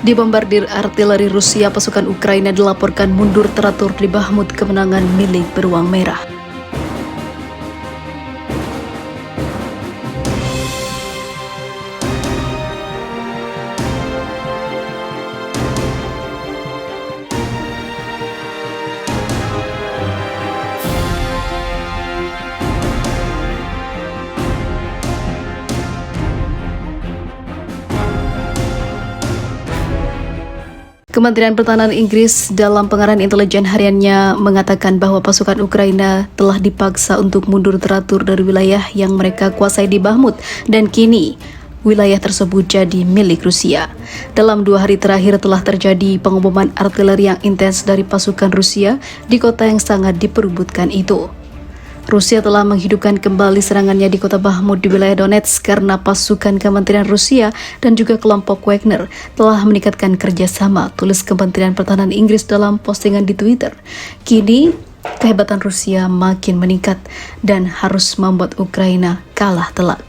Dibombardir artileri Rusia, pasukan Ukraina dilaporkan mundur teratur di Bahmut, kemenangan milik beruang merah. Kementerian Pertahanan Inggris dalam pengarahan intelijen hariannya mengatakan bahwa pasukan Ukraina telah dipaksa untuk mundur teratur dari wilayah yang mereka kuasai di Bahmut dan kini wilayah tersebut jadi milik Rusia. Dalam 2 hari terakhir telah terjadi pengeboman artileri yang intens dari pasukan Rusia di kota yang sangat diperebutkan itu. Rusia telah menghidupkan kembali serangannya di kota Bahmut di wilayah Donetsk karena pasukan Kementerian Rusia dan juga kelompok Wagner telah meningkatkan kerjasama, tulis Kementerian Pertahanan Inggris dalam postingan di Twitter. Kini, kehebatan Rusia makin meningkat dan harus membuat Ukraina kalah telak.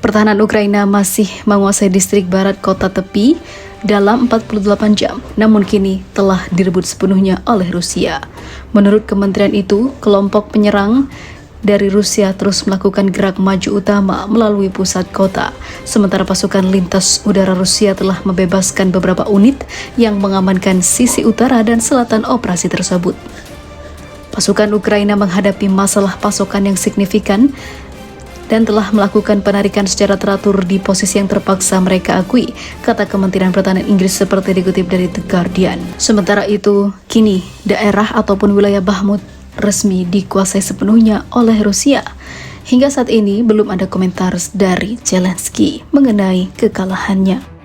Pertahanan Ukraina masih menguasai distrik barat kota tepi dalam 48 jam, namun kini telah direbut sepenuhnya oleh Rusia. Menurut kementerian itu, kelompok penyerang dari Rusia terus melakukan gerak maju utama melalui pusat kota, sementara pasukan lintas udara Rusia telah membebaskan beberapa unit yang mengamankan sisi utara dan selatan operasi tersebut. Pasukan Ukraina menghadapi masalah pasokan yang signifikan dan telah melakukan penarikan secara teratur di posisi yang terpaksa mereka akui, kata Kementerian Pertahanan Inggris seperti dikutip dari The Guardian. Sementara itu, kini daerah ataupun wilayah Bahmut resmi dikuasai sepenuhnya oleh Rusia. Hingga saat ini belum ada komentar dari Zelensky mengenai kekalahannya.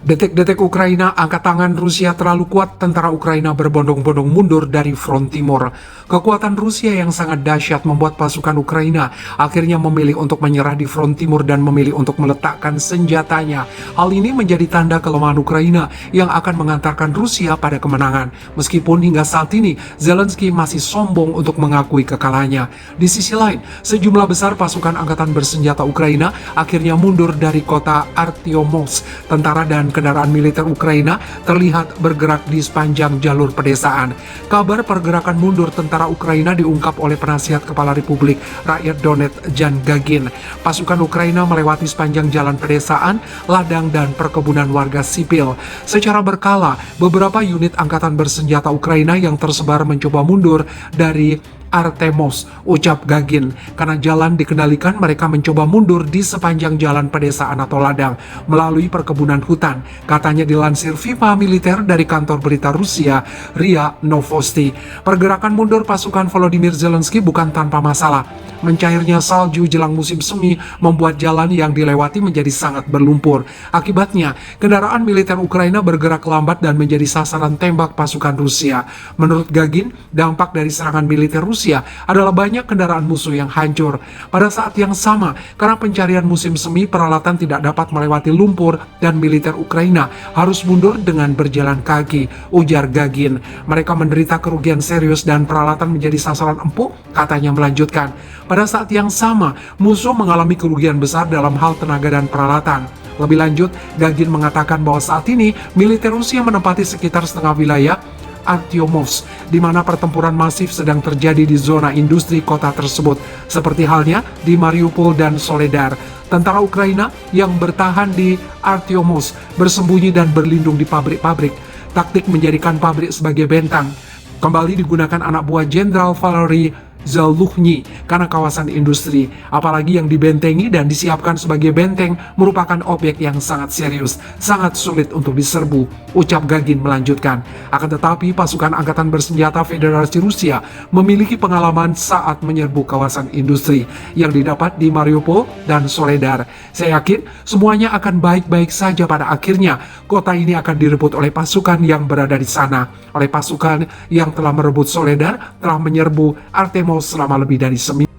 Detik-detik Ukraina, angkat tangan Rusia terlalu kuat, tentara Ukraina berbondong-bondong mundur dari front timur. Kekuatan Rusia yang sangat dahsyat membuat pasukan Ukraina akhirnya memilih untuk menyerah di front timur dan memilih untuk meletakkan senjatanya. Hal ini menjadi tanda kelemahan Ukraina yang akan mengantarkan Rusia pada kemenangan. Meskipun hingga saat ini Zelensky masih sombong untuk mengakui kekalahannya. Di sisi lain, sejumlah besar pasukan angkatan bersenjata Ukraina akhirnya mundur dari kota Artyomov. Tentara dan kendaraan militer Ukraina terlihat bergerak di sepanjang jalur pedesaan. Kabar pergerakan mundur tentara Ukraina diungkap oleh penasihat Kepala Republik Rakyat Donetsk Jan Gagin. Pasukan Ukraina melewati sepanjang jalan pedesaan, ladang dan perkebunan warga sipil. Secara berkala, beberapa unit angkatan bersenjata Ukraina yang tersebar mencoba mundur dari Artemos, ucap Gagin. Karena jalan dikendalikan, mereka mencoba mundur di sepanjang jalan pedesaan atau ladang melalui perkebunan hutan, katanya dilansir Viva Militer dari kantor berita Rusia RIA Novosti. Pergerakan mundur pasukan Volodymyr Zelensky bukan tanpa masalah. Mencairnya salju jelang musim semi membuat jalan yang dilewati menjadi sangat berlumpur. Akibatnya, kendaraan militer Ukraina bergerak lambat dan menjadi sasaran tembak pasukan Rusia. Menurut Gagin, dampak dari serangan militer Rusia adalah banyak kendaraan musuh yang hancur. Pada saat yang sama, karena pencarian musim semi, peralatan tidak dapat melewati lumpur dan militer Ukraina harus mundur dengan berjalan kaki, ujar Gagin. Mereka menderita kerugian serius dan peralatan menjadi sasaran empuk, katanya melanjutkan. Pada saat yang sama, musuh mengalami kerugian besar dalam hal tenaga dan peralatan. Lebih lanjut, Gagin mengatakan bahwa saat ini militer Rusia menempati sekitar setengah wilayah Artyomov, di mana pertempuran masif sedang terjadi di zona industri kota tersebut, seperti halnya di Mariupol dan Soledar. Tentara Ukraina yang bertahan di Artyomov bersembunyi dan berlindung di pabrik-pabrik. Taktik menjadikan pabrik sebagai bentang kembali digunakan anak buah Jenderal Valery Zaluzhny karena kawasan industri, apalagi yang dibentengi dan disiapkan sebagai benteng, merupakan objek yang sangat serius, sangat sulit untuk diserbu, ucap Gagin melanjutkan. Akan tetapi pasukan angkatan bersenjata Federasi Rusia memiliki pengalaman saat menyerbu kawasan industri yang didapat di Mariupol dan Soledar. Saya yakin semuanya akan baik-baik saja pada akhirnya. Kota ini akan direbut oleh pasukan yang berada di sana. Oleh pasukan yang telah merebut Soledar, telah menyerbu Artemos selama lebih dari seminggu.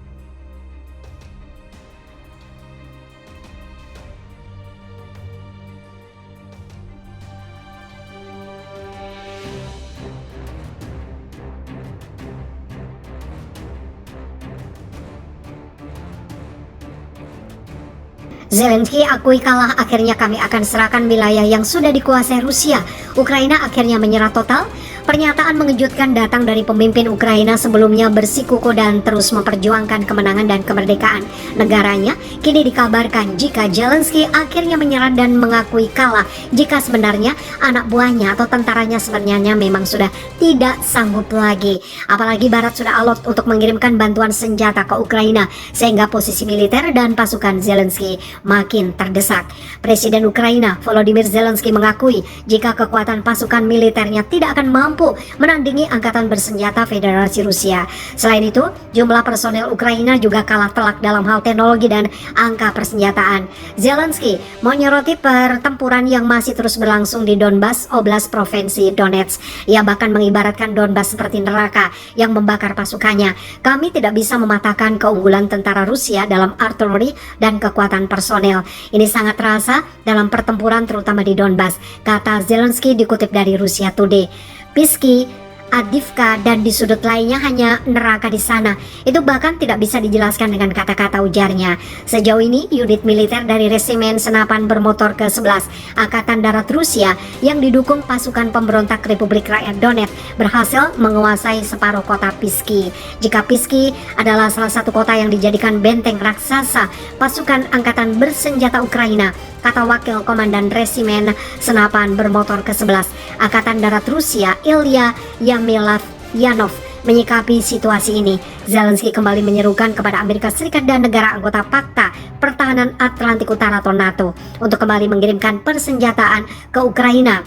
Zelensky akui kalah, akhirnya kami akan serahkan wilayah yang sudah dikuasai Rusia. Ukraina akhirnya menyerah total. Pernyataan mengejutkan datang dari pemimpin Ukraina sebelumnya bersikukuh dan terus memperjuangkan kemenangan dan kemerdekaan negaranya. Kini dikabarkan jika Zelensky akhirnya menyerah dan mengakui kalah, jika sebenarnya anak buahnya atau tentaranya sebenarnya memang sudah tidak sanggup lagi. Apalagi Barat sudah alot untuk mengirimkan bantuan senjata ke Ukraina, sehingga posisi militer dan pasukan Zelensky makin terdesak. Presiden Ukraina Volodymyr Zelensky mengakui jika kekuatan pasukan militernya tidak akan mampu menandingi angkatan bersenjata Federasi Rusia. Selain itu, jumlah personel Ukraina juga kalah telak dalam hal teknologi dan angka persenjataan. Zelensky menyoroti pertempuran yang masih terus berlangsung di Donbas, Oblast Provinsi Donetsk. Ia bahkan mengibaratkan Donbas seperti neraka yang membakar pasukannya. Kami tidak bisa mematahkan keunggulan tentara Rusia dalam artileri dan kekuatan personel. Ini sangat terasa dalam pertempuran terutama di Donbas, kata Zelensky dikutip dari Russia Today. Pisky, Adivka, dan di sudut lainnya hanya neraka di sana. Itu bahkan tidak bisa dijelaskan dengan kata-kata, ujarnya. Sejauh ini, unit militer dari Resimen Senapan Bermotor ke-11 Angkatan Darat Rusia yang didukung pasukan pemberontak Republik Rakyat Donetsk berhasil menguasai separuh kota Pisky. Jika Pisky adalah salah satu kota yang dijadikan benteng raksasa pasukan angkatan bersenjata Ukraina, kata Wakil Komandan Resimen Senapan Bermotor ke-11 Angkatan Darat Rusia, Ilya Yamilyanov, menyikapi situasi ini. Zelensky kembali menyerukan kepada Amerika Serikat dan negara anggota Pakta Pertahanan Atlantik Utara atau NATO untuk kembali mengirimkan persenjataan ke Ukraina.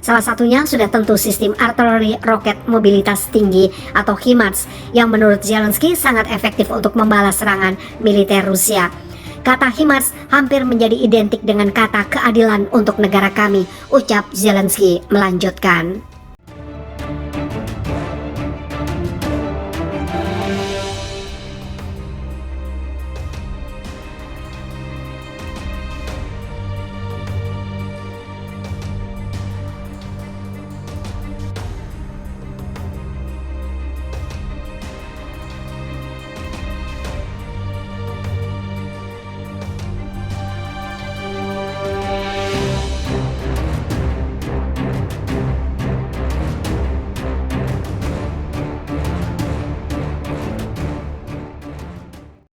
Salah satunya sudah tentu sistem artileri roket mobilitas tinggi atau HIMARS yang menurut Zelensky sangat efektif untuk membalas serangan militer Rusia. Kata HIMARS hampir menjadi identik dengan kata keadilan untuk negara kami, ucap Zelensky melanjutkan.